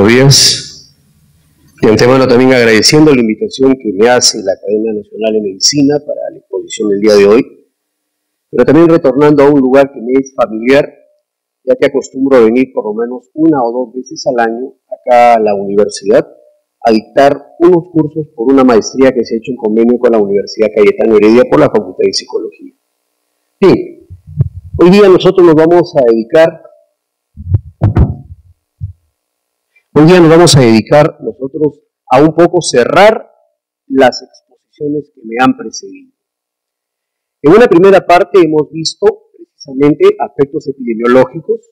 días. De antemano también agradeciendo la invitación que me hace la Academia Nacional de Medicina para la exposición del día de hoy, pero también retornando a un lugar que me es familiar, ya que acostumbro a venir por lo menos 1 o 2 veces al año acá a la universidad a dictar unos cursos por una maestría que se ha hecho en convenio con la Universidad Cayetano Heredia por la Facultad de Psicología. Bien, hoy día nosotros nos vamos a dedicar nosotros a un poco cerrar las exposiciones que me han precedido. En una primera parte hemos visto precisamente aspectos epidemiológicos,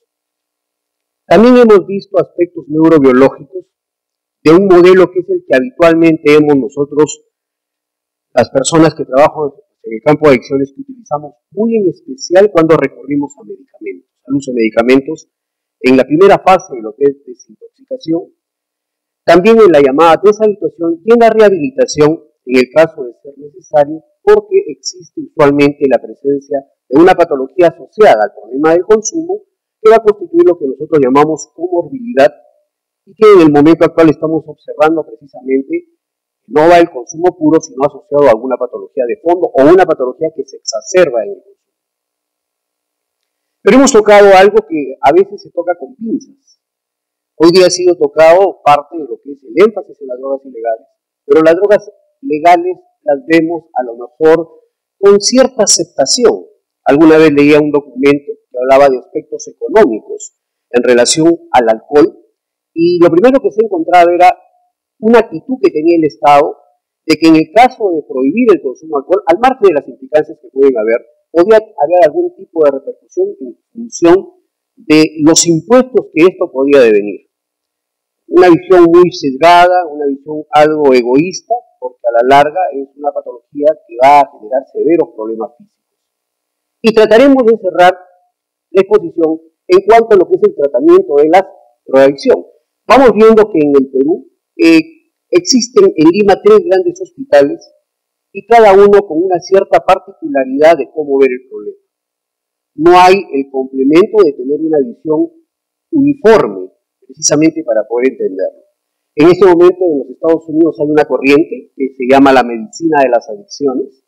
también hemos visto aspectos neurobiológicos de un modelo que es el que habitualmente hemos nosotros, las personas que trabajan en el campo de adicciones, que utilizamos muy en especial cuando recurrimos a medicamentos, al uso de medicamentos, en la primera fase de lo que es desintoxicación, también en la llamada deshabituación y en la rehabilitación en el caso de ser necesario, porque existe usualmente la presencia de una patología asociada al problema del consumo que va a constituir lo que nosotros llamamos comorbilidad y que en el momento actual estamos observando precisamente no va el consumo puro, sino asociado a alguna patología de fondo o una patología que se exacerba en el consumo. Pero hemos tocado algo que a veces se toca con pinzas. Hoy día ha sido tocado parte de lo que es el énfasis en las drogas ilegales, pero las drogas legales las vemos a lo mejor con cierta aceptación. Alguna vez leía un documento que hablaba de aspectos económicos en relación al alcohol y lo primero que se encontraba era una actitud que tenía el Estado de que en el caso de prohibir el consumo de alcohol, al margen de las implicancias que pueden haber, podía haber algún tipo de repercusión en función de los impuestos que esto podía devenir. Una visión muy sesgada, una visión algo egoísta, porque a la larga es una patología que va a generar severos problemas físicos. Y trataremos de cerrar la exposición en cuanto a lo que es el tratamiento de la drogadicción. Vamos viendo que en el Perú existen en Lima 3 grandes hospitales y cada uno con una cierta particularidad de cómo ver el problema. No hay el complemento de tener una visión uniforme, precisamente para poder entenderlo. En este momento en los Estados Unidos hay una corriente que se llama la medicina de las adicciones.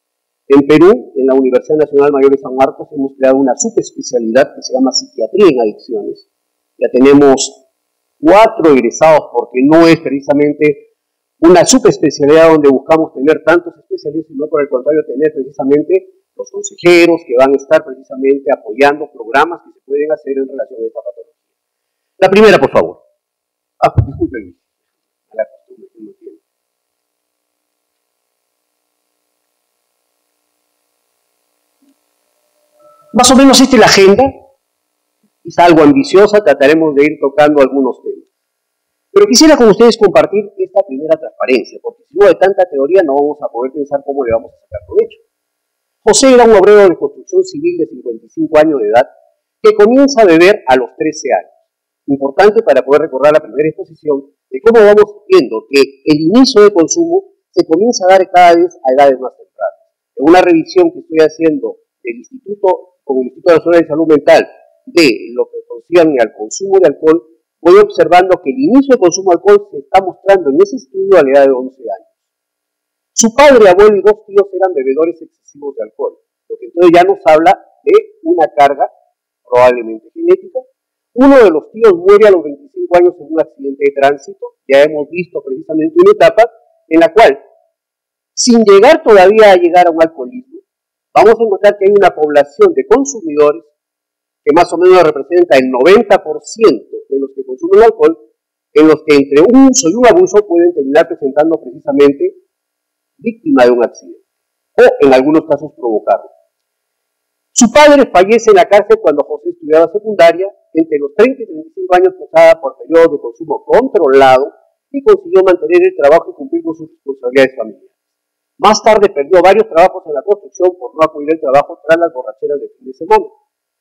En Perú, en la Universidad Nacional Mayor de San Marcos, hemos creado una subespecialidad que se llama psiquiatría en adicciones. Ya tenemos 4 egresados porque no es precisamente una subespecialidad donde buscamos tener tantos especialistas, sino por el contrario tener precisamente los consejeros que van a estar precisamente apoyando programas que se pueden hacer en relación a esta patología. La primera, por favor. Discúlpenme. La costumbre que uno tiene. Más o menos esta es la agenda. Es algo ambiciosa, trataremos de ir tocando algunos temas. Pero quisiera con ustedes compartir esta primera transparencia, porque si no de tanta teoría no vamos a poder pensar cómo le vamos a sacar provecho. José era un obrero de construcción civil de 55 años de edad que comienza a beber a los 13 años. Importante para poder recordar la primera exposición de cómo vamos viendo que el inicio del consumo se comienza a dar cada vez a edades más tempranas. En una revisión que estoy haciendo del Instituto, con el Instituto Nacional de Salud Mental, de lo que concierne al consumo de alcohol, voy observando que el inicio del consumo de alcohol se está mostrando en ese estudio a la edad de 11 años. Su padre, abuelo y 2 tíos eran bebedores excesivos de alcohol, lo que entonces ya nos habla de una carga probablemente genética. Uno de los tíos muere a los 25 años en un accidente de tránsito. Ya hemos visto precisamente una etapa en la cual, sin llegar todavía a llegar a un alcoholismo, vamos a encontrar que hay una población de consumidores que más o menos representa el 90% de los que consumen alcohol, en los que entre un uso y un abuso pueden terminar presentando precisamente víctima de un accidente, o en algunos casos provocarlo. Su padre fallece en la cárcel cuando José estudiaba secundaria. Entre los 30 y 35 años pasaba por periodos de consumo controlado y consiguió mantener el trabajo y cumplir con sus responsabilidades familiares. Más tarde perdió varios trabajos en la construcción por no acudir al trabajo tras las borracheras de fin de semana.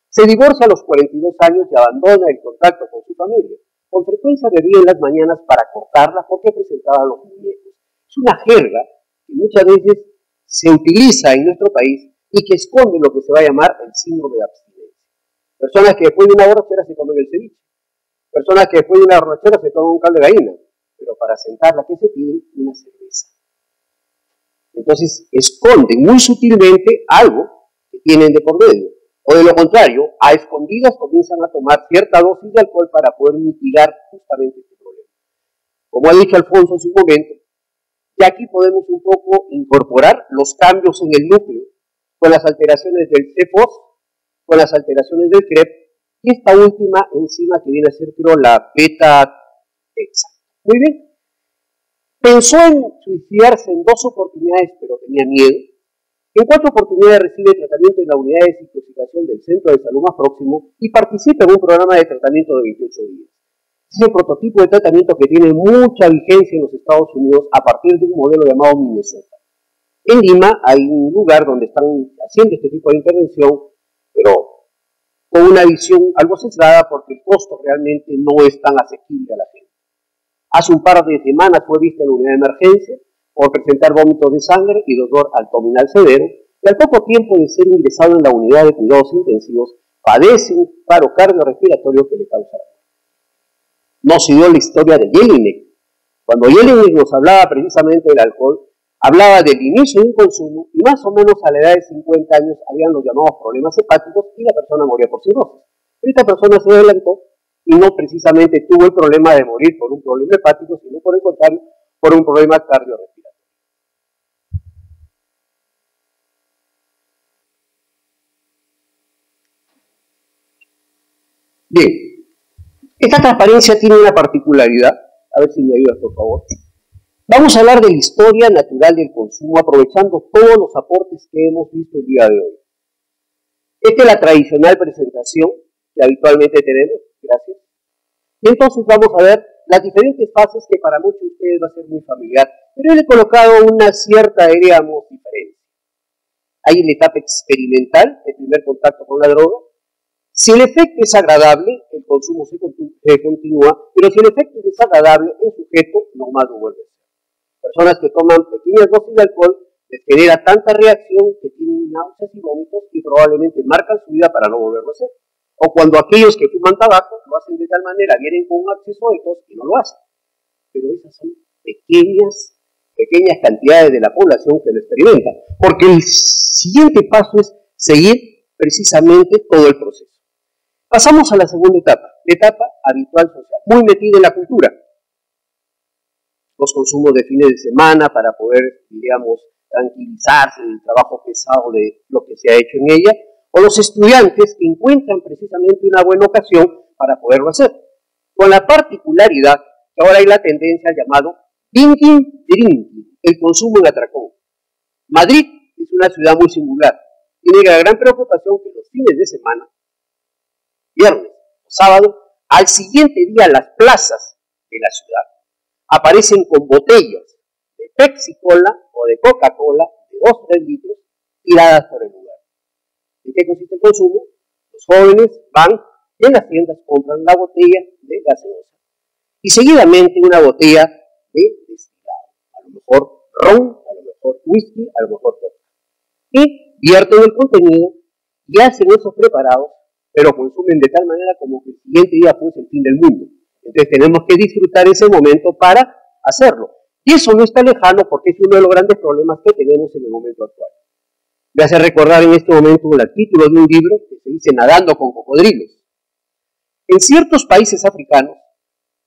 Se divorcia a los 42 años y abandona el contacto con su familia. Con frecuencia bebía en las mañanas para cortarla porque presentaba los muñecos. Es una jerga que muchas veces se utiliza en nuestro país y que esconde lo que se va a llamar el síndrome de abstinencia. Personas que después de una borrachera se comen el ceviche. Personas que después de una borrachera se toman un caldo de gallina, pero para sentarla, ¿qué se piden? Una cerveza. Entonces, esconden muy sutilmente algo que tienen de por medio. O de lo contrario, a escondidas comienzan a tomar cierta dosis de alcohol para poder mitigar justamente este problema. Como ha dicho Alfonso en su momento, y aquí podemos un poco incorporar los cambios en el núcleo, con las alteraciones del C-FOS, con las alteraciones del CREP, y esta última enzima que viene a ser, creo, la beta-hexa. Muy bien. Pensó en suicidarse en 2 oportunidades, pero tenía miedo. En 4 oportunidades recibe tratamiento en la unidad de desintoxicación del centro de salud más próximo y participa en un programa de tratamiento de 28 días. Es el prototipo de tratamiento que tiene mucha vigencia en los Estados Unidos a partir de un modelo llamado Minnesota. En Lima hay un lugar donde están haciendo este tipo de intervención, pero con una visión algo sesgada porque el costo realmente no es tan asequible a la gente. Hace un par de semanas fue vista en la unidad de emergencia por presentar vómitos de sangre y dolor abdominal severo, y al poco tiempo de ser ingresado en la unidad de cuidados intensivos, padece un paro cardiorrespiratorio que le causa la muerte. No siguió la historia de Jelinek. Cuando Jelinek nos hablaba precisamente del alcohol, hablaba del inicio de un consumo y más o menos a la edad de 50 años habían los llamados problemas hepáticos y la persona moría por cirrosis. Esta persona se adelantó y no precisamente tuvo el problema de morir por un problema hepático, sino por el contrario, por un problema cardiorrespiratorio. Bien, esta transparencia tiene una particularidad, a ver si me ayudas por favor. Vamos a hablar de la historia natural del consumo aprovechando todos los aportes que hemos visto el día de hoy. Esta es la tradicional presentación que habitualmente tenemos, gracias. Y entonces vamos a ver las diferentes fases que para muchos de ustedes va a ser muy familiar, pero yo le he colocado una cierta, diríamos, diferencia. Hay la etapa experimental, el primer contacto con la droga. Si el efecto es agradable, el consumo se continúa, pero si el efecto es desagradable, el sujeto no más lo vuelve a hacer. Personas que toman pequeñas dosis de alcohol les genera tanta reacción que tienen náuseas y vómitos y probablemente marcan su vida para no volverlo a hacer. O cuando aquellos que fuman tabaco lo hacen de tal manera, vienen con un acceso de tos y no lo hacen. Pero esas son pequeñas cantidades de la población que lo experimenta. Porque el siguiente paso es seguir precisamente todo el proceso. Pasamos a la segunda etapa, la etapa habitual social, muy metida en la cultura. Los consumos de fines de semana para poder, diríamos, tranquilizarse del trabajo pesado de lo que se ha hecho en ella, o los estudiantes que encuentran precisamente una buena ocasión para poderlo hacer, con la particularidad que ahora hay la tendencia al llamado drinking, el consumo en atracón. Madrid es una ciudad muy singular, tiene la gran preocupación que los fines de semana, viernes o sábado, al siguiente día las plazas de la ciudad aparecen con botellas de Pepsi Cola o de Coca-Cola de 2 o 3 litros tiradas por el lugar. ¿En qué consiste el consumo? Los jóvenes van en las tiendas, compran la botella de gaseosa y seguidamente una botella de destilado, a lo mejor ron, a lo mejor whisky, a lo mejor coca, y vierten el contenido y hacen esos preparados, pero consumen de tal manera como que el siguiente día fuese el fin del mundo. Entonces tenemos que disfrutar ese momento para hacerlo. Y eso no está lejano porque es uno de los grandes problemas que tenemos en el momento actual. Me hace recordar en este momento el título de un libro que se dice Nadando con cocodrilos. En ciertos países africanos,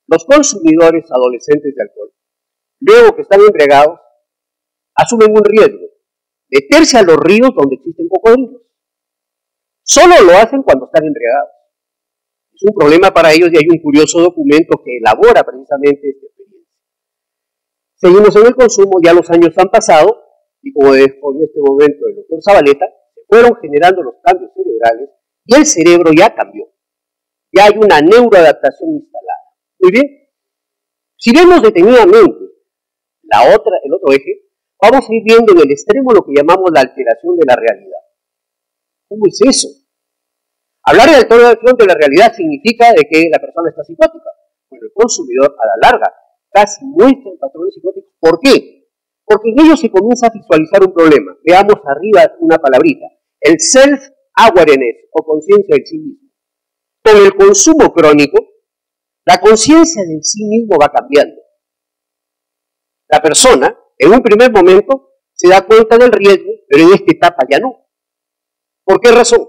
los consumidores adolescentes de alcohol, luego que están embriagados, asumen un riesgo, meterse a los ríos donde existen cocodrilos. Solo lo hacen cuando están embriagados. Es un problema para ellos y hay un curioso documento que elabora precisamente esta experiencia. Seguimos en el consumo, ya los años han pasado y como dijo en este momento el doctor Zabaleta, se fueron generando los cambios cerebrales y el cerebro ya cambió. Ya hay una neuroadaptación instalada. Muy bien. Si vemos detenidamente el otro eje, vamos a ir viendo en el extremo lo que llamamos la alteración de la realidad. ¿Cómo es eso? Hablar de alteración de la realidad significa de que la persona está psicótica. Bueno, el consumidor a la larga casi muestra patrones psicóticos. ¿Por qué? Porque en ellos se comienza a visualizar un problema. Veamos arriba una palabrita. El self-awareness o conciencia del sí mismo. Con el consumo crónico, La conciencia del sí mismo va cambiando. La persona, en un primer momento, se da cuenta del riesgo, pero en esta etapa ya no. ¿Por qué razón?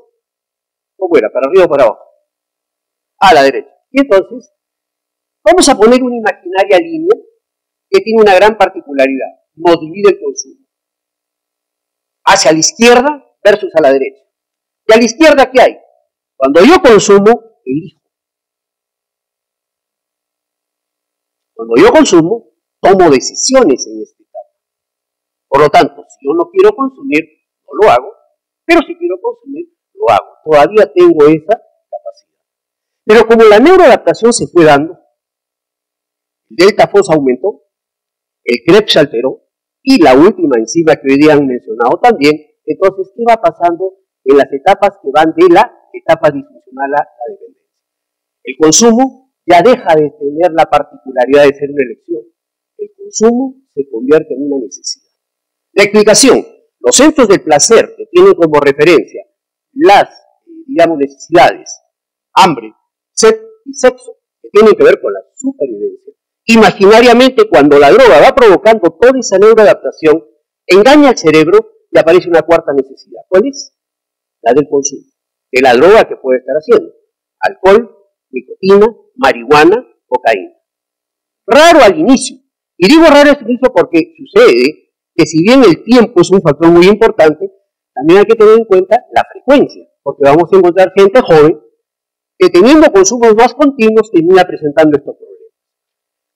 ¿Cómo era? ¿Para arriba o para abajo? A la derecha. Y entonces, vamos a poner una imaginaria línea que tiene una gran particularidad. Nos divide el consumo. Hacia la izquierda versus a la derecha. ¿Y a la izquierda qué hay? Cuando yo consumo, elijo. Cuando yo consumo, tomo decisiones en esta etapa. Por lo tanto, si yo no quiero consumir, no lo hago, pero si quiero consumir, lo hago. Todavía tengo esa capacidad. Pero como la neuroadaptación se fue dando, el delta FOS aumentó, el Krebs se alteró, y la última enzima que hoy día han mencionado también, entonces, ¿qué va pasando en las etapas que van de la etapa disfuncional a la dependencia? El consumo ya deja de tener la particularidad de ser una elección. El consumo se convierte en una necesidad. La explicación: los centros del placer que tienen como referencia las, digamos, necesidades, hambre, sed y sexo, que tienen que ver con la supervivencia, imaginariamente cuando la droga va provocando toda esa neuroadaptación, engaña al cerebro y aparece una cuarta necesidad. ¿Cuál es? La del consumo, de la droga que puede estar haciendo: alcohol, nicotina, marihuana, cocaína. Raro al inicio, y digo raro al inicio porque sucede que si bien el tiempo es un factor muy importante, también hay que tener en cuenta la frecuencia, porque vamos a encontrar gente joven que teniendo consumos más continuos termina presentando estos problemas.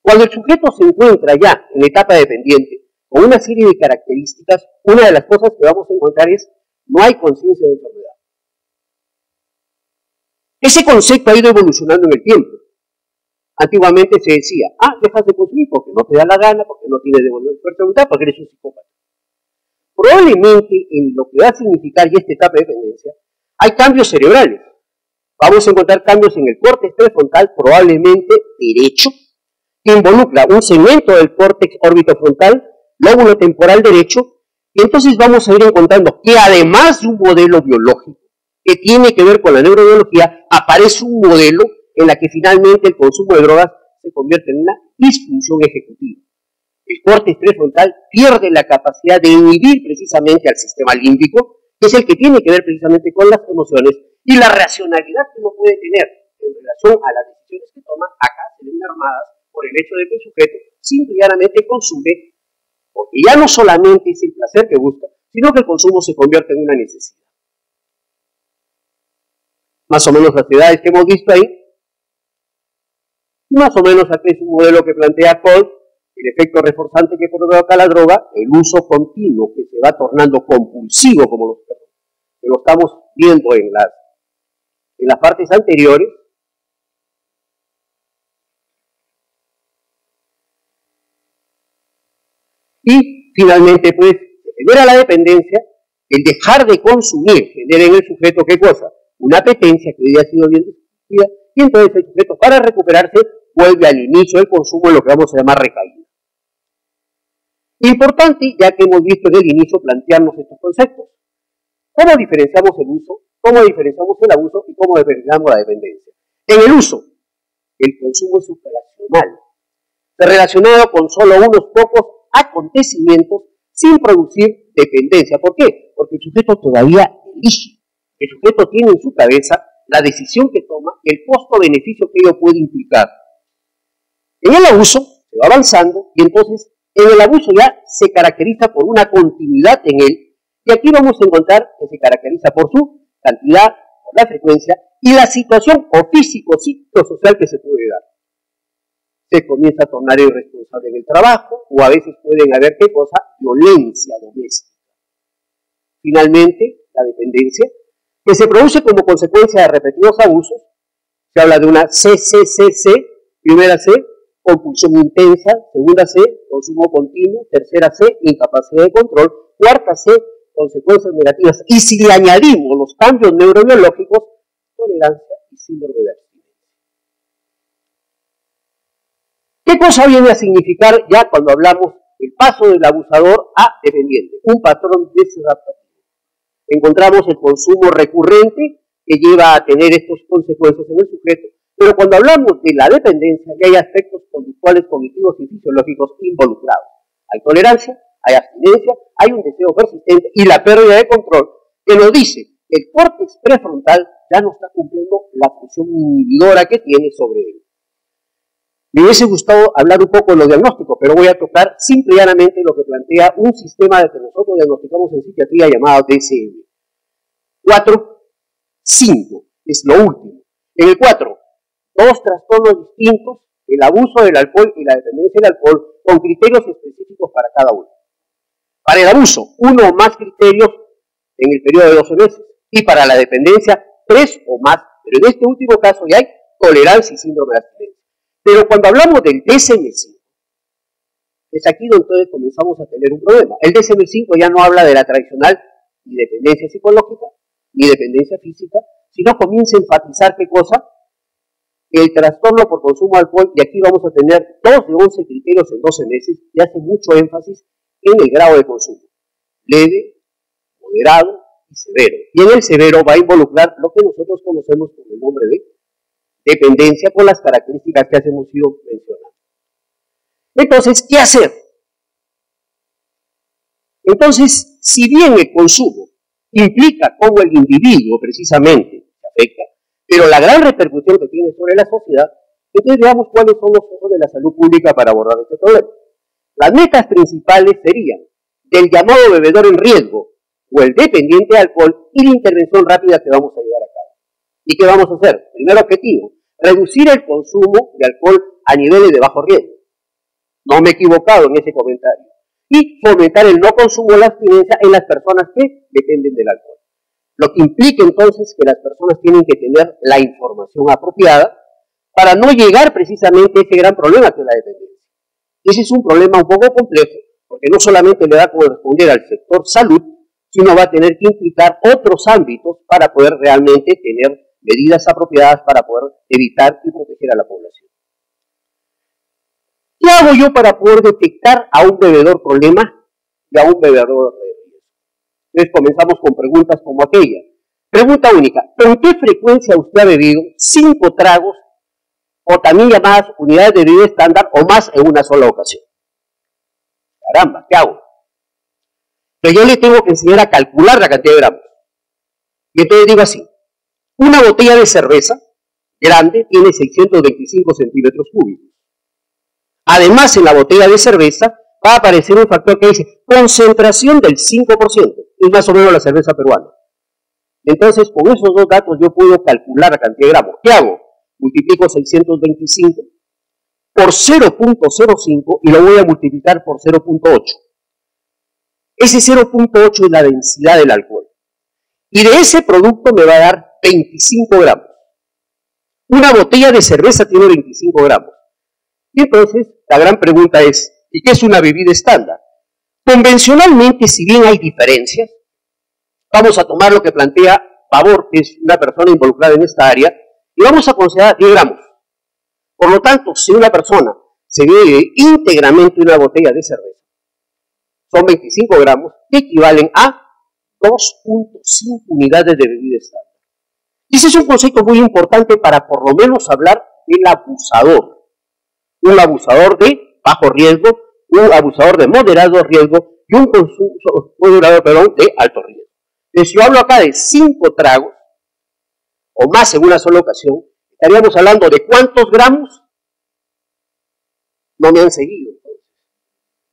Cuando el sujeto se encuentra ya en la etapa dependiente, con una serie de características, una de las cosas que vamos a encontrar es: no hay conciencia de enfermedad. Ese concepto ha ido evolucionando en el tiempo. Antiguamente se decía: dejas de consumir porque no te da la gana, porque no tienes fuerza de voluntad, porque eres un psicópata. Probablemente en lo que va a significar ya esta etapa de dependencia, hay cambios cerebrales. Vamos a encontrar cambios en el córtex prefrontal, probablemente derecho, que involucra un segmento del córtex orbitofrontal, lóbulo temporal derecho, y entonces vamos a ir encontrando que además de un modelo biológico que tiene que ver con la neurobiología, aparece un modelo en la que finalmente el consumo de drogas se convierte en una disfunción ejecutiva. El córtex prefrontal pierde la capacidad de inhibir precisamente al sistema límbico, que es el que tiene que ver precisamente con las emociones, y la racionalidad que uno puede tener en relación a las decisiones que toma, acá se ven armadas por el hecho de que el sujeto simplemente consume, porque ya no solamente es el placer que busca, sino que el consumo se convierte en una necesidad. Más o menos las edades que hemos visto ahí, y más o menos aquí es un modelo que plantea Cole, el efecto reforzante que provoca la droga, el uso continuo que se va tornando compulsivo, como lo estamos viendo en las partes anteriores. Y finalmente, pues, se genera la dependencia, el dejar de consumir genera en el sujeto, ¿qué cosa? Una apetencia que hoy ha sido bien discutida, y entonces el sujeto, para recuperarse, vuelve al inicio del consumo en lo que vamos a llamar recaída. Importante, ya que hemos visto en el inicio, plantearnos estos conceptos. ¿Cómo diferenciamos el uso? ¿Cómo diferenciamos el abuso? ¿Y cómo diferenciamos la dependencia? En el uso, el consumo es suprarracional, relacionado con solo unos pocos acontecimientos sin producir dependencia. ¿Por qué? Porque el sujeto todavía elige. El sujeto tiene en su cabeza la decisión que toma, el costo-beneficio que ello puede implicar. En el abuso se va avanzando y entonces en el abuso ya se caracteriza por una continuidad en él, y aquí vamos a encontrar que se caracteriza por su cantidad, por la frecuencia y la situación o físico-psicosocial que se puede dar. Se comienza a tornar irresponsable en el trabajo, o a veces pueden haber, ¿qué cosa? Violencia doméstica. Finalmente, la dependencia, que se produce como consecuencia de repetidos abusos. Se habla de una CCCC, primera C, compulsión intensa; segunda C, consumo continuo; tercera C, incapacidad de control; cuarta C, consecuencias negativas. Y si le añadimos los cambios neurobiológicos, tolerancia y síndrome de abstinencia. ¿Qué cosa viene a significar ya cuando hablamos del paso del abusador a dependiente? Un patrón desadaptativo. Encontramos el consumo recurrente que lleva a tener estas consecuencias en el sujeto, Pero cuando hablamos de la dependencia, ya hay aspectos conductuales, cognitivos y fisiológicos involucrados. Hay tolerancia, hay abstinencia, hay un deseo persistente y la pérdida de control que nos dice que el córtex prefrontal ya no está cumpliendo la función inhibidora que tiene sobre él. Me hubiese gustado hablar un poco de los diagnósticos, pero voy a tocar simple y llanamente lo que plantea un sistema de que nosotros diagnosticamos en psiquiatría llamado DSM. 4, 5 es lo último. En el 4, 2 trastornos distintos, el abuso del alcohol y la dependencia del alcohol, con criterios específicos para cada uno. Para el abuso, 1 o más criterios en el periodo de 12 meses. Y para la dependencia, 3 o más. Pero en este último caso ya hay tolerancia y síndrome de abstinencia. Pero cuando hablamos del DSM-5, es aquí donde entonces comenzamos a tener un problema. El DSM-5 ya no habla de la tradicional ni dependencia psicológica, ni dependencia física, sino comienza a enfatizar qué cosa, el trastorno por consumo de alcohol, y aquí vamos a tener 2 de 11 criterios en 12 meses, y hace mucho énfasis en el grado de consumo, leve, moderado y severo. Y en el severo va a involucrar lo que nosotros conocemos con el nombre de dependencia, con las características que hemos ido mencionando. Entonces, ¿qué hacer? Entonces, si bien el consumo implica cómo el individuo precisamente se afecta, pero la gran repercusión que tiene sobre la sociedad, entonces veamos cuáles son los ojos de la salud pública para abordar este problema. Las metas principales serían del llamado bebedor en riesgo o el dependiente de alcohol y la intervención rápida que vamos a llevar a cabo. ¿Y qué vamos a hacer? Primer objetivo, reducir el consumo de alcohol a niveles de bajo riesgo. No me he equivocado en ese comentario. Y fomentar el no consumo de la abstinencia en las personas que dependen del alcohol. Lo que implica entonces que las personas tienen que tener la información apropiada para no llegar precisamente a ese gran problema que es la dependencia. Ese es un problema un poco complejo, porque no solamente le va a corresponder al sector salud, sino va a tener que implicar otros ámbitos para poder realmente tener medidas apropiadas para poder evitar y proteger a la población. ¿Qué hago yo para poder detectar a un bebedor problema y a un bebedor de riesgo? Entonces comenzamos con preguntas como aquella. Pregunta única, ¿con qué frecuencia usted ha bebido 5 tragos o también llamadas unidades de bebida estándar o más en una sola ocasión? Caramba, ¿qué hago? Pero yo le tengo que enseñar a calcular la cantidad de gramos. Y entonces digo así, una botella de cerveza grande tiene 625 centímetros cúbicos. Además, en la botella de cerveza va a aparecer un factor que dice concentración del 5%, es más o menos la cerveza peruana. Entonces, con esos 2 datos yo puedo calcular la cantidad de gramos. ¿Qué hago? Multiplico 625 por 0.05 y lo voy a multiplicar por 0.8. Ese 0.8 es la densidad del alcohol. Y de ese producto me va a dar 25 gramos. Una botella de cerveza tiene 25 gramos. Y entonces, la gran pregunta es, ¿y qué es una bebida estándar? Convencionalmente, si bien hay diferencias, vamos a tomar lo que plantea Pavor, que es una persona involucrada en esta área, y vamos a considerar 10 gramos. Por lo tanto, si una persona se bebe íntegramente una botella de cerveza, son 25 gramos, que equivalen a 2.5 unidades de bebida estándar. Y ese es un concepto muy importante para por lo menos hablar del abusador. Un abusador de bajo riesgo, un abusador de moderado riesgo y un moderador, de alto riesgo. Entonces, si yo hablo acá de 5 tragos o más en una sola ocasión, estaríamos hablando de ¿cuántos gramos? No me han seguido.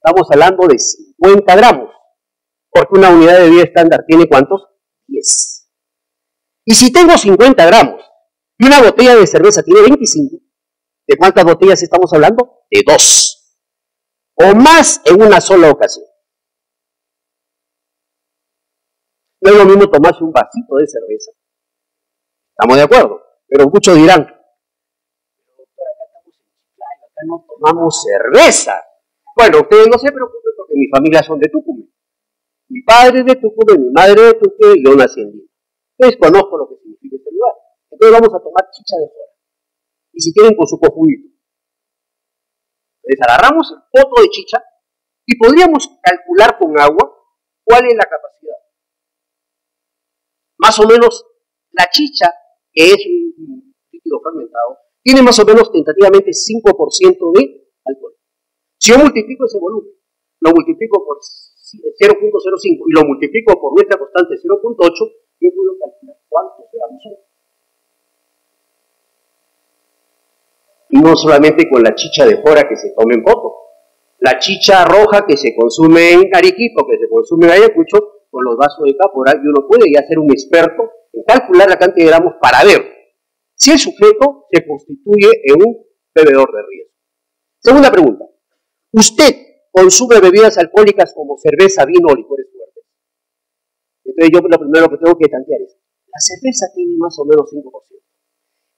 Estamos hablando de 50 gramos, porque una unidad de bebida estándar tiene ¿cuántos? 10. Y si tengo 50 gramos y una botella de cerveza tiene 25, ¿de cuántas botellas estamos hablando? De 2. O más en una sola ocasión. No es lo mismo tomarse un vasito de cerveza. Estamos de acuerdo. Pero muchos dirán, doctor, acá estamos en Chiclayo, acá no tomamos cerveza. Bueno, ustedes no se preocupen porque mi familia son de Tucumán. Mi padre es de Tucumán, mi madre es de Tucumán y yo nací en Lima. Entonces conozco lo que significa este lugar. Entonces vamos a tomar chicha de fuera. Y si quieren con su cojuguito. Entonces agarramos el poto de chicha y podríamos calcular con agua cuál es la capacidad. Más o menos la chicha, que es un líquido fermentado, tiene más o menos tentativamente 5% de alcohol. Si yo multiplico ese volumen, lo multiplico por 0.05 y lo multiplico por nuestra constante 0.8, yo puedo calcular cuántos gramos son. Y no solamente con la chicha de jora que se toma en Poto, la chicha roja que se consume en Arequipa, que se consume en Ayacucho, con los vasos de caporal, y uno puede ya ser un experto en calcular la cantidad de gramos para ver si el sujeto se constituye en un bebedor de riesgo. Segunda pregunta. ¿Usted consume bebidas alcohólicas como cerveza, vino o licores fuertes? Entonces yo lo primero que tengo que tantear es, la cerveza tiene más o menos 5%,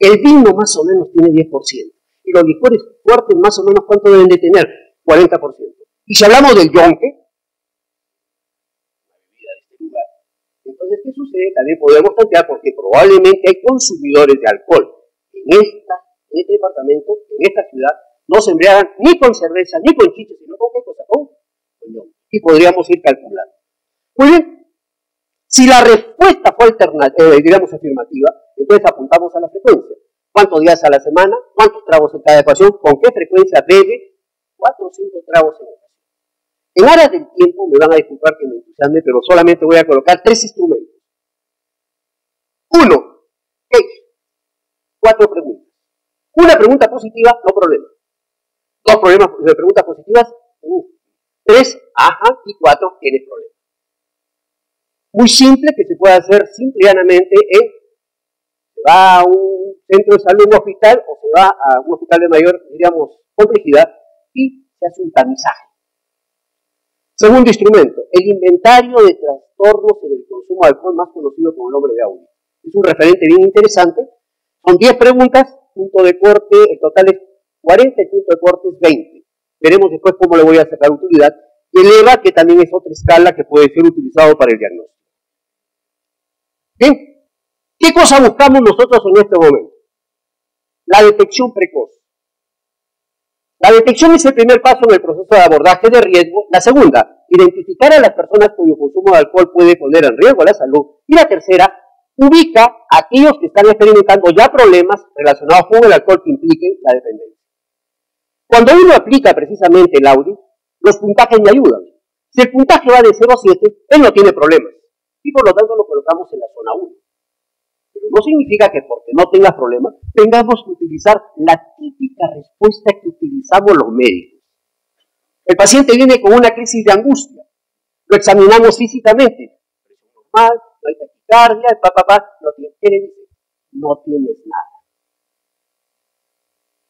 el vino más o menos tiene 10%, y los licores fuertes más o menos ¿cuánto deben de tener? 40%. Y si hablamos del yonque, entonces, ¿qué sucede? También podemos tantear porque probablemente hay consumidores de alcohol en este departamento, en esta ciudad, no se embriagan ni con cerveza, ni con chicha, sino con qué cosa, con yonque. Y podríamos ir calculando. Muy bien, si la respuesta fue afirmativa, entonces apuntamos a la frecuencia. ¿Cuántos días a la semana? ¿Cuántos tragos en cada ecuación? ¿Con qué frecuencia bebe? 4 o 5 tragos en ocasión. En aras del tiempo, me van a disculpar que me entusiasme, pero solamente voy a colocar 3 instrumentos. 1, 4 preguntas. Una pregunta positiva, no problema. 2 preguntas positivas, 3, ajá, y 4, tienes problema. Muy simple, que se puede hacer simple y llanamente en, se va a un centro de salud, un hospital, o se va a un hospital de mayor, diríamos, complejidad, y se hace un tamizaje. Segundo instrumento, el inventario de trastornos en el consumo de alcohol, más conocido como el nombre de Audi. Es un referente bien interesante. Son 10 preguntas, punto de corte, el total es 40, el punto de corte es 20. Veremos después cómo le voy a sacar utilidad. Y el EVA, que también es otra escala que puede ser utilizado para el diagnóstico. Bien, ¿qué cosa buscamos nosotros en este momento? La detección precoz. La detección es el primer paso en el proceso de abordaje de riesgo. La segunda, identificar a las personas cuyo consumo de alcohol puede poner en riesgo la salud. Y la tercera, ubica a aquellos que están experimentando ya problemas relacionados con el alcohol que impliquen la dependencia. Cuando uno aplica precisamente el Audi, los puntajes le ayudan. Si el puntaje va de 0 a 7, él no tiene problemas. Y por lo tanto lo colocamos en la zona 1. Pero no significa que porque no tengas problemas, tengamos que utilizar la típica respuesta que utilizamos los médicos. El paciente viene con una crisis de angustia. Lo examinamos físicamente. Presión normal, no hay taquicardia, no tiene, ¿qué le dice? No tienes nada.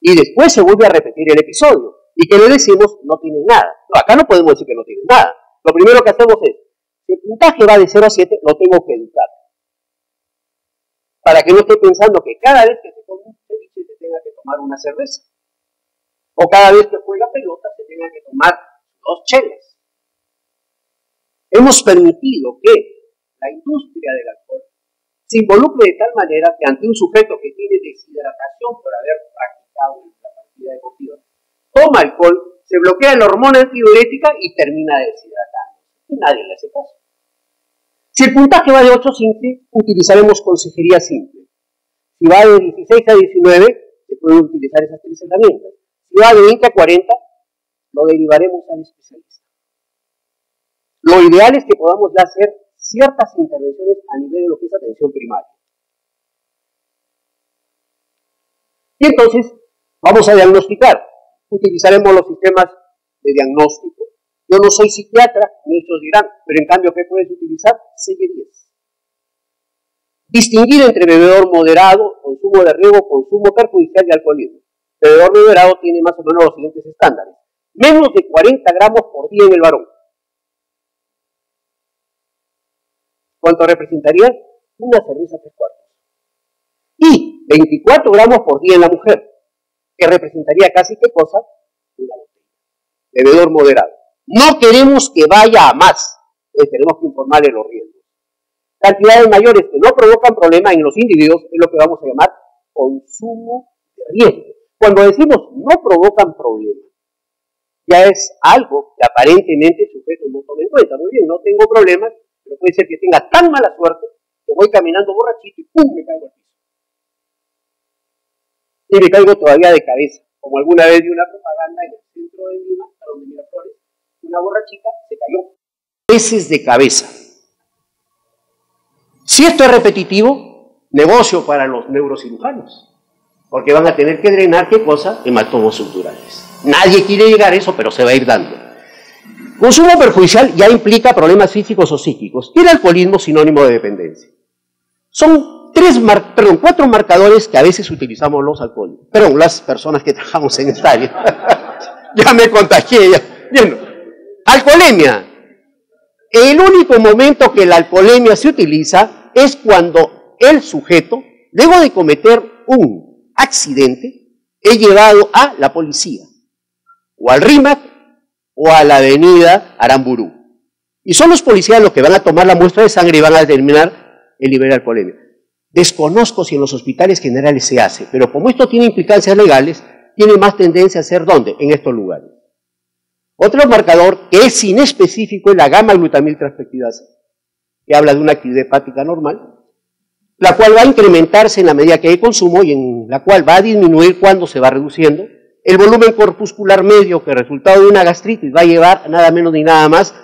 Y después se vuelve a repetir el episodio. ¿Y qué le decimos? No tienes nada. No, acá no podemos decir que no tienes nada. Lo primero que hacemos es, si el puntaje va de 0 a 7, lo tengo que educar. Para que no esté pensando que cada vez que se toma un ceviche se tenga que tomar una cerveza. O cada vez que juega pelota se tenga que tomar 2 chelas. Hemos permitido que la industria del alcohol se involucre de tal manera que ante un sujeto que tiene deshidratación por haber practicado la partida deportiva, toma alcohol, se bloquea la hormona antidiurética y termina deshidratando. Y nadie le hace caso. Si el puntaje va de 8 a 15, utilizaremos consejería simple. Si va de 16 a 19, se pueden utilizar esas 3 herramientas. Si va de 20 a 40, lo derivaremos al especialista. Lo ideal es que podamos hacer ciertas intervenciones a nivel de lo que es atención primaria. Y entonces, vamos a diagnosticar. Utilizaremos los sistemas de diagnóstico. Yo no soy psiquiatra, muchos dirán, pero en cambio, ¿qué puedes utilizar? 6 y 10. Distinguir entre bebedor moderado, consumo de riesgo, consumo perjudicial y alcoholismo. Bebedor moderado tiene más o menos los siguientes estándares. Menos de 40 gramos por día en el varón. ¿Cuánto representaría? Una cerveza 3/4. Y 24 gramos por día en la mujer, que representaría casi ¿qué cosa? Una botella. Bebedor moderado. No queremos que vaya a más, tenemos que informarle los riesgos. Cantidades mayores que no provocan problema en los individuos es lo que vamos a llamar consumo de riesgo. Cuando decimos no provocan problema, ya es algo que aparentemente el sujeto no toma en cuenta. Muy bien, no tengo problemas, pero puede ser que tenga tan mala suerte que voy caminando borrachito y ¡pum! Me caigo al piso. y me caigo todavía de cabeza, como alguna vez vi una propaganda en el centro de Lima, a donde Miraflores, una borrachita se cayó veces de cabeza. Si esto es repetitivo, negocio para los neurocirujanos, porque van a tener que drenar, ¿qué cosa? Hematomos subdurales. Nadie quiere llegar a eso, pero se va a ir dando. Consumo perjudicial ya implica problemas físicos o psíquicos, y el alcoholismo sinónimo de dependencia. Son 4 marcadores que a veces utilizamos los alcohólicos, las personas que trabajamos en esta área. Ya me contagié, ya. Bien. Alcoholemia. El único momento que la alcoholemia se utiliza es cuando el sujeto, luego de cometer un accidente, es llevado a la policía, o al RIMAC, o a la avenida Aramburú. Y son los policías los que van a tomar la muestra de sangre y van a determinar el nivel de alcoholemia. Desconozco si en los hospitales generales se hace, pero como esto tiene implicancias legales, tiene más tendencia a ser ¿dónde? En estos lugares. Otro marcador que es inespecífico es la gamma-glutamiltransfectidasa, que habla de una actividad hepática normal, la cual va a incrementarse en la medida que hay consumo y en la cual va a disminuir cuando se va reduciendo. El volumen corpuscular medio, que resultado de una gastritis va a llevar nada menos ni nada más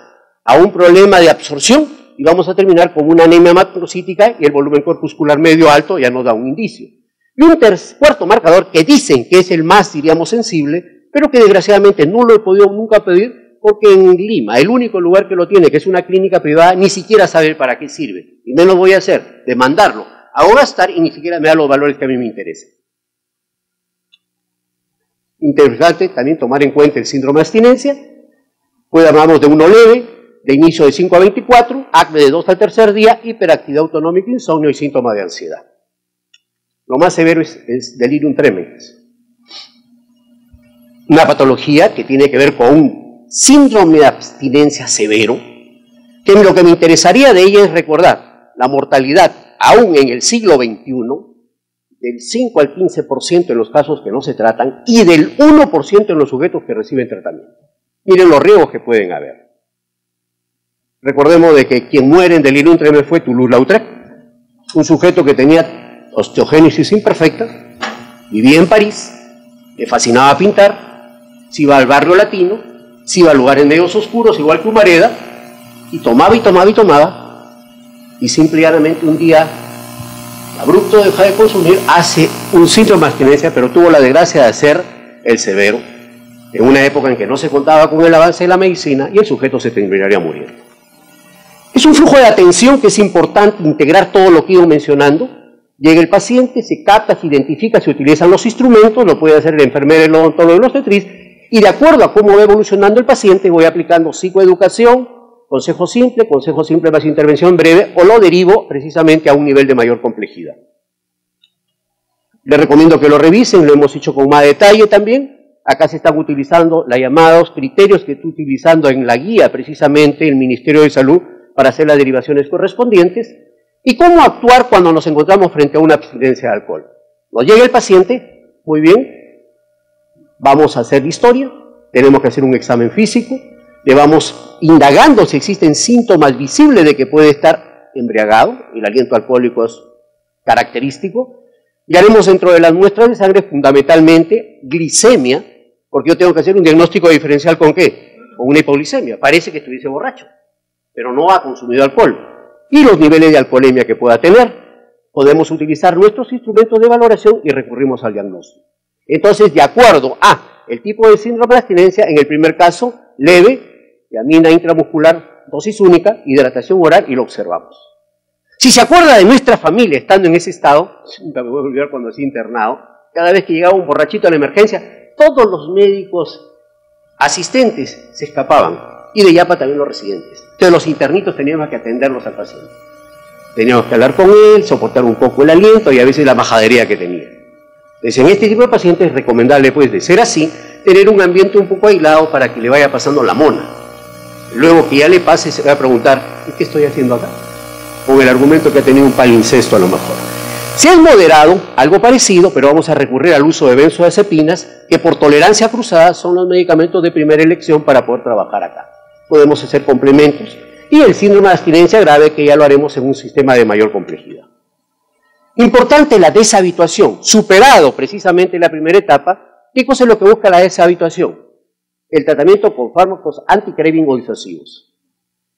a un problema de absorción y vamos a terminar con una anemia macrocítica y el volumen corpuscular medio alto ya nos da un indicio. Y un cuarto marcador que dicen que es el más, diríamos, sensible, pero que desgraciadamente no lo he podido nunca pedir porque en Lima, el único lugar que lo tiene, que es una clínica privada, ni siquiera sabe para qué sirve. Y menos voy a hacer, demandarlo, a gastar y ni siquiera me da los valores que a mí me interesan. Interesante también tomar en cuenta el síndrome de abstinencia. Pues hablamos de uno leve, de inicio de 5 a 24, acné de 2 al tercer día, hiperactividad autonómica, insomnio y síntomas de ansiedad. Lo más severo es delirium tremens. Una patología que tiene que ver con un síndrome de abstinencia severo, que lo que me interesaría de ella es recordar la mortalidad, aún en el siglo XXI, del 5 al 15% en los casos que no se tratan y del 1% en los sujetos que reciben tratamiento. Miren los riesgos que pueden haber. Recordemos de que quien muere en delirium tremens fue Toulouse-Lautrec, un sujeto que tenía osteogénesis imperfecta, vivía en París, le fascinaba pintar, se iba al barrio latino, se iba a lugares medios oscuros, igual que Humareda, y tomaba y tomaba y tomaba, y simplemente un día abrupto deja de consumir, hace un síntoma de abstinencia, pero tuvo la desgracia de hacer el severo, en una época en que no se contaba con el avance de la medicina y el sujeto se terminaría muriendo. Es un flujo de atención que es importante integrar todo lo que he ido mencionando. Llega el paciente, se capta, se identifica, se utilizan los instrumentos, lo puede hacer el enfermero, el odontólogo, el obstetriz, y de acuerdo a cómo va evolucionando el paciente, voy aplicando psicoeducación, consejo simple más intervención breve, o lo derivo precisamente a un nivel de mayor complejidad. Les recomiendo que lo revisen, lo hemos hecho con más detalle también. Acá se están utilizando los llamados criterios que estoy utilizando en la guía precisamente el Ministerio de Salud para hacer las derivaciones correspondientes, y cómo actuar cuando nos encontramos frente a una abstinencia de alcohol. Nos llega el paciente, muy bien, vamos a hacer historia, tenemos que hacer un examen físico, le vamos indagando si existen síntomas visibles de que puede estar embriagado, el aliento alcohólico es característico, y haremos dentro de las muestras de sangre fundamentalmente glicemia, porque yo tengo que hacer un diagnóstico diferencial ¿con qué? Con una hipoglicemia, parece que estuviese borracho, pero no ha consumido alcohol, y los niveles de alcoholemia que pueda tener. Podemos utilizar nuestros instrumentos de valoración y recurrimos al diagnóstico. Entonces, de acuerdo a el tipo de síndrome de abstinencia, en el primer caso, leve, tiamina intramuscular, dosis única, hidratación oral y lo observamos. Si se acuerda de nuestra familia estando en ese estado, nunca me voy a olvidar cuando estoy internado, cada vez que llegaba un borrachito a la emergencia, todos los médicos asistentes se escapaban, y de Yapa también los residentes. Entonces los internitos teníamos que atenderlos al paciente. Teníamos que hablar con él, soportar un poco el aliento y a veces la majadería que tenía. Entonces en este tipo de pacientes es recomendable, pues, de ser así, tener un ambiente un poco aislado para que le vaya pasando la mona. Luego que ya le pase, se va a preguntar, ¿qué estoy haciendo acá? Con el argumento que ha tenido un palincesto a lo mejor. Si es moderado, algo parecido, pero vamos a recurrir al uso de benzodiazepinas, que por tolerancia cruzada son los medicamentos de primera elección para poder trabajar acá. Podemos hacer complementos. Y el síndrome de abstinencia grave, que ya lo haremos en un sistema de mayor complejidad. Importante la deshabituación, superado precisamente la primera etapa. ¿Qué cosa es lo que busca la deshabituación? El tratamiento con fármacos anti-craving o disuasivos.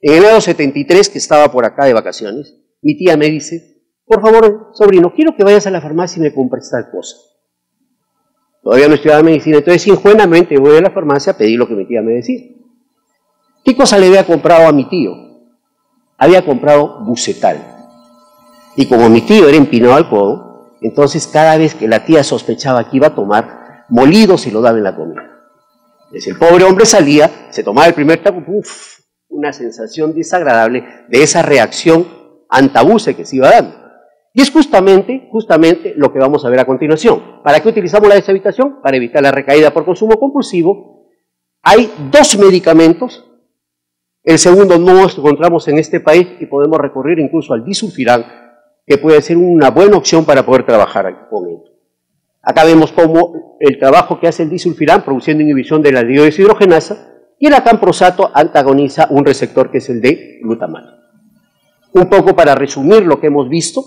En el año 73, que estaba por acá de vacaciones, mi tía me dice, por favor, sobrino, quiero que vayas a la farmacia y me compres tal cosa. Todavía no estudiaba medicina, entonces ingenuamente voy a la farmacia a pedir lo que mi tía me decía. ¿Qué cosa le había comprado a mi tío? Había comprado Bucetal. Y como mi tío era empinado al codo, entonces cada vez que la tía sospechaba que iba a tomar, molido se lo daba en la comida. Entonces el pobre hombre salía, se tomaba el primer trago, ¡uf! Una sensación desagradable de esa reacción antabuce que se iba dando. Y es justamente lo que vamos a ver a continuación. ¿Para qué utilizamos la deshabituación? Para evitar la recaída por consumo compulsivo. Hay 2 medicamentos. El segundo no lo encontramos en este país y podemos recurrir incluso al disulfiram, que puede ser una buena opción para poder trabajar con él. Acá vemos cómo el trabajo que hace el disulfiram produciendo inhibición de la dihidrogenasa y el acamprosato antagoniza un receptor que es el de glutamato. Un poco para resumir lo que hemos visto,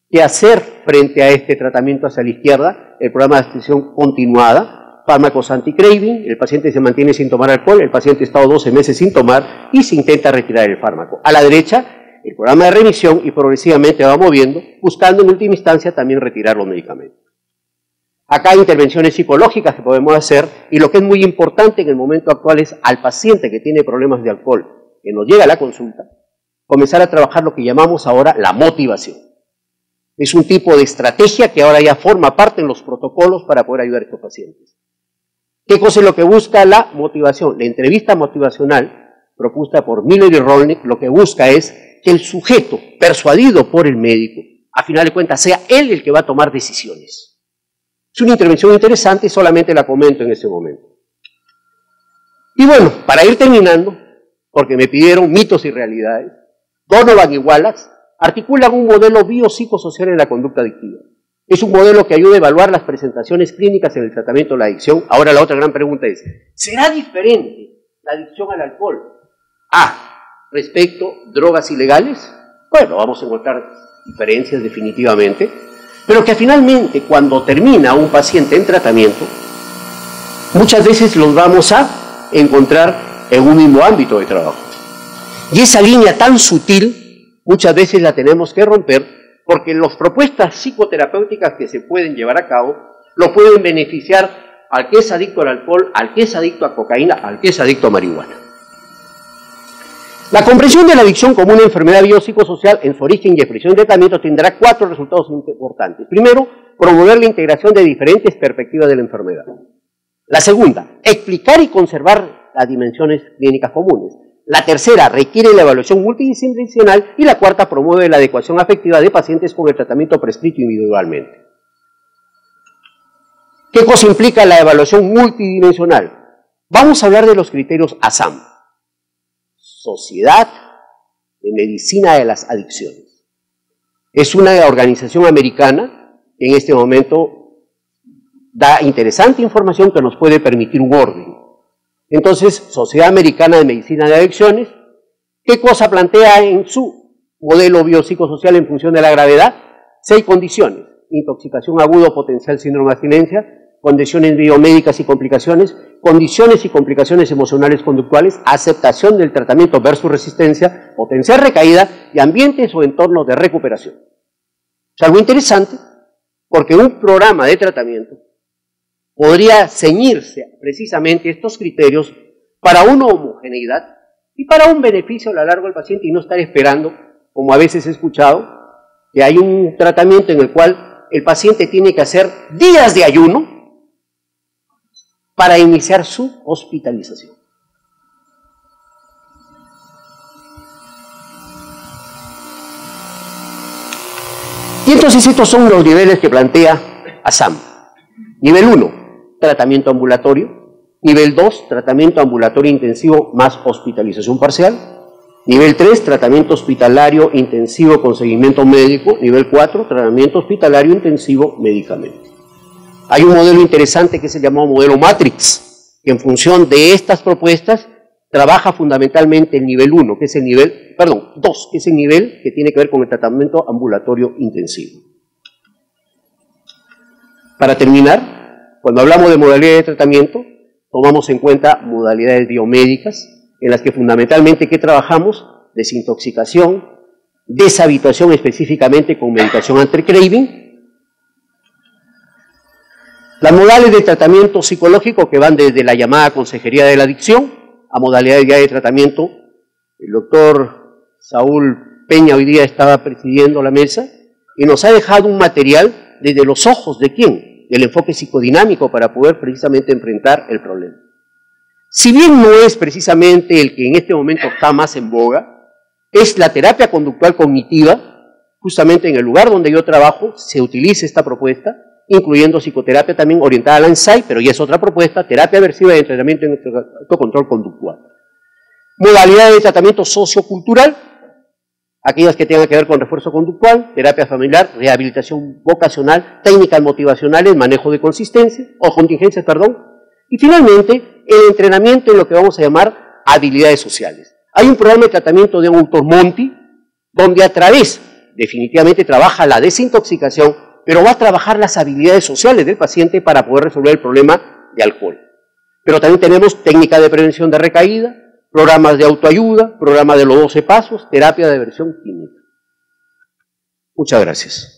qué hacer frente a este tratamiento hacia la izquierda, el programa de atención continuada, fármacos anti-craving, el paciente se mantiene sin tomar alcohol, el paciente ha estado 12 meses sin tomar y se intenta retirar el fármaco. A la derecha, el programa de remisión y progresivamente va moviendo, buscando en última instancia también retirar los medicamentos. Acá hay intervenciones psicológicas que podemos hacer y lo que es muy importante en el momento actual es al paciente que tiene problemas de alcohol, que nos llega a la consulta, comenzar a trabajar lo que llamamos ahora la motivación. Es un tipo de estrategia que ahora ya forma parte en los protocolos para poder ayudar a estos pacientes. ¿Qué cosa es lo que busca la motivación? La entrevista motivacional propuesta por Miller y Rolnick lo que busca es que el sujeto, persuadido por el médico, a final de cuentas sea él el que va a tomar decisiones. Es una intervención interesante y solamente la comento en este momento. Y bueno, para ir terminando, porque me pidieron mitos y realidades, Donovan y Wallace articulan un modelo biopsicosocial en la conducta adictiva. Es un modelo que ayuda a evaluar las presentaciones clínicas en el tratamiento de la adicción. Ahora la otra gran pregunta es, ¿será diferente la adicción al alcohol respecto a drogas ilegales? Bueno, vamos a encontrar diferencias definitivamente, pero que finalmente cuando termina un paciente en tratamiento, muchas veces los vamos a encontrar en un mismo ámbito de trabajo. Y esa línea tan sutil, muchas veces la tenemos que romper, porque las propuestas psicoterapéuticas que se pueden llevar a cabo, lo pueden beneficiar al que es adicto al alcohol, al que es adicto a cocaína, al que es adicto a marihuana. La comprensión de la adicción como una enfermedad biopsicosocial en su origen y expresión de tratamiento tendrá 4 resultados importantes. Primero, promover la integración de diferentes perspectivas de la enfermedad. La segunda, explicar y conservar las dimensiones clínicas comunes. La tercera, requiere la evaluación multidisciplinaral y la cuarta, promueve la adecuación afectiva de pacientes con el tratamiento prescrito individualmente. ¿Qué cosa implica la evaluación multidimensional? Vamos a hablar de los criterios ASAM. Sociedad de Medicina de las Adicciones. Es una organización americana que en este momento da interesante información que nos puede permitir un orden. Entonces, Sociedad Americana de Medicina de Adicciones, ¿qué cosa plantea en su modelo biopsicosocial en función de la gravedad? 6 condiciones: intoxicación aguda o potencial síndrome de abstinencia, condiciones biomédicas y complicaciones y complicaciones emocionales conductuales, aceptación del tratamiento versus resistencia, potencial recaída y ambientes o entornos de recuperación. Es algo interesante porque un programa de tratamiento podría ceñirse precisamente estos criterios para una homogeneidad y para un beneficio a lo largo del paciente y no estar esperando, como a veces he escuchado, que hay un tratamiento en el cual el paciente tiene que hacer días de ayuno para iniciar su hospitalización. Y entonces estos son los niveles que plantea ASAM. Nivel 1, tratamiento ambulatorio. Nivel 2, tratamiento ambulatorio intensivo más hospitalización parcial. Nivel 3, tratamiento hospitalario intensivo con seguimiento médico. Nivel 4, tratamiento hospitalario intensivo medicamento. Hay un modelo interesante que se llama modelo Matrix, que en función de estas propuestas trabaja fundamentalmente el nivel 1, que es el nivel, 2, que es el nivel que tiene que ver con el tratamiento ambulatorio intensivo. Para terminar, cuando hablamos de modalidades de tratamiento, tomamos en cuenta modalidades biomédicas, en las que fundamentalmente, ¿qué trabajamos? Desintoxicación, deshabituación específicamente con medicación anti-craving. Las modalidades de tratamiento psicológico que van desde la llamada consejería de la adicción a modalidades ya de tratamiento. El doctor Saúl Peña hoy día estaba presidiendo la mesa y nos ha dejado un material desde los ojos de quién, del enfoque psicodinámico para poder precisamente enfrentar el problema. Si bien no es precisamente el que en este momento está más en boga, es la terapia conductual cognitiva, justamente en el lugar donde yo trabajo se utiliza esta propuesta, incluyendo psicoterapia también orientada al insight, pero ya es otra propuesta, terapia aversiva y entrenamiento en autocontrol conductual. Modalidades de tratamiento sociocultural, aquellas que tengan que ver con refuerzo conductual, terapia familiar, rehabilitación vocacional, técnicas motivacionales, manejo de contingencias, y finalmente el entrenamiento en lo que vamos a llamar habilidades sociales. Hay un programa de tratamiento de un autor Monti, donde a través, definitivamente trabaja la desintoxicación, pero va a trabajar las habilidades sociales del paciente para poder resolver el problema de alcohol. Pero también tenemos técnicas de prevención de recaída, programas de autoayuda, programa de los 12 pasos, terapia de aversión química. Muchas gracias.